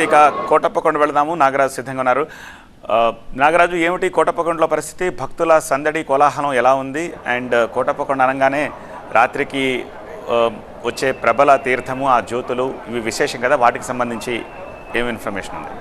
ఇక కోటప్పకొండ వెళదాము. నాగరాజు సిద్ధంగా ఉన్నారు. నాగరాజు, ఏమిటి కోటప్పకొండలో పరిస్థితి? భక్తుల సందడి కోలాహలం ఎలా ఉంది? అండ్ కోటప్పకొండ అనగానే రాత్రికి వచ్చే ప్రబల తీర్థము, ఆ జ్యోతులు, ఇవి విశేషం కదా, వాటికి సంబంధించి ఏం ఇన్ఫర్మేషన్ ఉంది?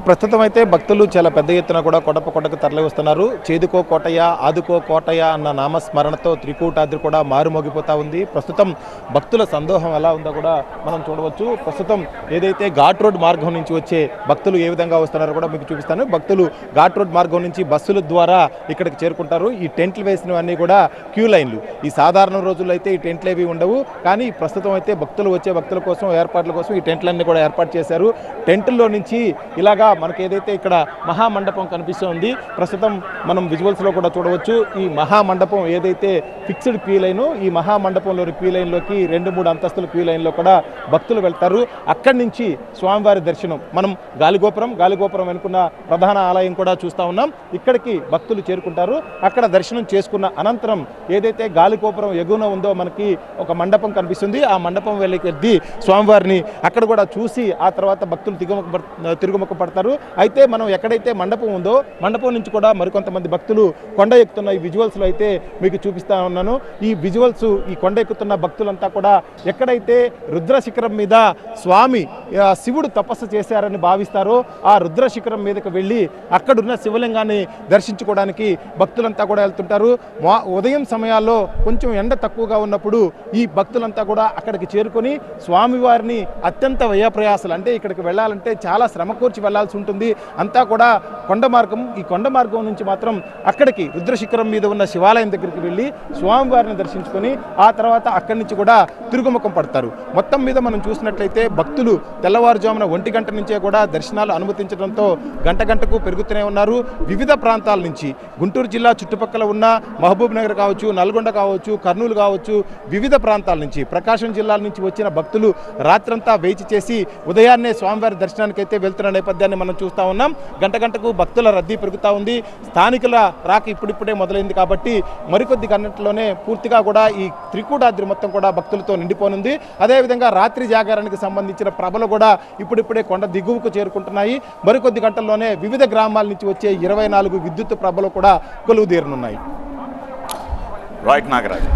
ప్రస్తుతం అయితే భక్తులు చాలా పెద్ద ఎత్తున కూడా కోటప్పకొండకు తరలి వస్తున్నారు. చేదుకో కోటయ్య, ఆదుకో కోటయ్య అన్న నామస్మరణతో త్రికూటాద్రి కూడా మారుమోగిపోతా ఉంది. ప్రస్తుతం భక్తుల సందోహం ఎలా ఉందో కూడా మనం చూడవచ్చు. ప్రస్తుతం ఏదైతే ఘాట్ రోడ్ మార్గం నుంచి వచ్చే భక్తులు ఏ విధంగా వస్తున్నారో కూడా మీకు చూపిస్తాను. భక్తులు ఘాట్ రోడ్ మార్గం నుంచి బస్సుల ద్వారా ఇక్కడికి చేరుకుంటారు. ఈ టెంట్లు వేసినవన్నీ కూడా క్యూ లైన్లు. ఈ సాధారణ రోజుల్లో అయితే ఈ టెంట్లు ఏవి ఉండవు, కానీ ప్రస్తుతం అయితే వచ్చే భక్తుల కోసం, ఏర్పాట్ల కోసం ఈ టెంట్లన్నీ కూడా ఏర్పాటు చేశారు. టెంట్లో నుంచి ఇలాగా మనకి ఏదైతే ఇక్కడ మహామండపం కనిపిస్తుంది, ప్రస్తుతం మనం విజువల్స్లో కూడా చూడవచ్చు. ఈ మహామండపం ఏదైతే ఫిక్స్డ్ క్యూ లైన్, ఈ మహామండపంలోని క్యూ లైన్లోకి 2-3 అంతస్తుల క్యూ లైన్లో కూడా భక్తులు వెళ్తారు. అక్కడి నుంచి స్వామివారి దర్శనం, మనం గాలిగోపురం వెనుకున్న ప్రధాన ఆలయం కూడా చూస్తూ ఉన్నాం. ఇక్కడికి భక్తులు చేరుకుంటారు. అక్కడ దర్శనం చేసుకున్న అనంతరం ఏదైతే గాలిగోపురం ఎగువన ఉందో మనకి ఒక మండపం కనిపిస్తుంది. ఆ మండపం వెళ్ళి స్వామివారిని అక్కడ కూడా చూసి ఆ తర్వాత భక్తులు తిరుగుముఖ పడతారు. అయితే మనం ఎక్కడైతే మండపం ఉందో మండపం నుంచి కూడా మరికొంతమంది భక్తులు కొండ ఎక్కుతున్న ఈ విజువల్స్లో అయితే మీకు చూపిస్తా ఉన్నాను. ఈ విజువల్స్, ఈ కొండ ఎక్కుతున్న భక్తులంతా కూడా ఎక్కడైతే రుద్ర శిఖరం మీద స్వామి శివుడు తపస్సు చేశారని భావిస్తారో ఆ రుద్ర శిఖరం మీదకి వెళ్ళి అక్కడున్న శివలింగాన్ని దర్శించుకోవడానికి భక్తులంతా కూడా వెళ్తుంటారు. ఉదయం సమయాల్లో కొంచెం ఎండ తక్కువగా ఉన్నప్పుడు ఈ భక్తులంతా కూడా అక్కడికి చేరుకొని స్వామివారిని అత్యంత వ్యయప్రయాసాలు, అంటే ఇక్కడికి వెళ్ళాలంటే చాలా శ్రమ కూర్చి వెళ్లాల్సి ఉంటుంది. అంతా కూడా కొండ మార్గం. ఈ కొండ మార్గం నుంచి మాత్రం అక్కడికి రుద్రశిఖరం మీద ఉన్న శివాలయం దగ్గరికి వెళ్ళి స్వామివారిని దర్శించుకొని ఆ తర్వాత అక్కడి నుంచి కూడా తిరుగుముఖం పడతారు. మొత్తం మీద మనం చూసినట్లయితే భక్తులు తెల్లవారుజామున 1 గంట నుంచే కూడా దర్శనాలు అనుమతించడంతో గంటకు పెరుగుతూనే ఉన్నారు. వివిధ ప్రాంతాల నుంచి, గుంటూరు జిల్లా చుట్టుపక్కల ఉన్న మహబూబ్ నగర్ కావచ్చు, నల్గొండ కావచ్చు, కర్నూలు కావచ్చు, వివిధ ప్రాంతాల నుంచి, ప్రకాశం జిల్లాల నుంచి వచ్చిన భక్తులు రాత్రంతా వేచి చేసి ఉదయాన్నే స్వామివారి దర్శనానికైతే వెళ్తున్న నేపథ్యాన్ని మనం చూస్తూ ఉన్నాం. గంటకు భక్తుల రద్దీ పెరుగుతూ ఉంది. స్థానికుల రాక ఇప్పుడిప్పుడే మొదలైంది కాబట్టి మరికొద్ది గంటల్లోనే పూర్తిగా కూడా ఈ త్రికూటాద్రి మొత్తం కూడా భక్తులతో నిండిపోనుంది. అదేవిధంగా రాత్రి జాగారానికి సంబంధించిన ప్రభలు కూడా ఇప్పుడిప్పుడే కొండ దిగువకు చేరుకుంటున్నాయి. మరికొద్ది గంటల్లోనే వివిధ గ్రామాల నుంచి వచ్చే 24 విద్యుత్ ప్రభలు కూడా కొలువుదీరనున్నాయి. రైట్ నాగరాజు.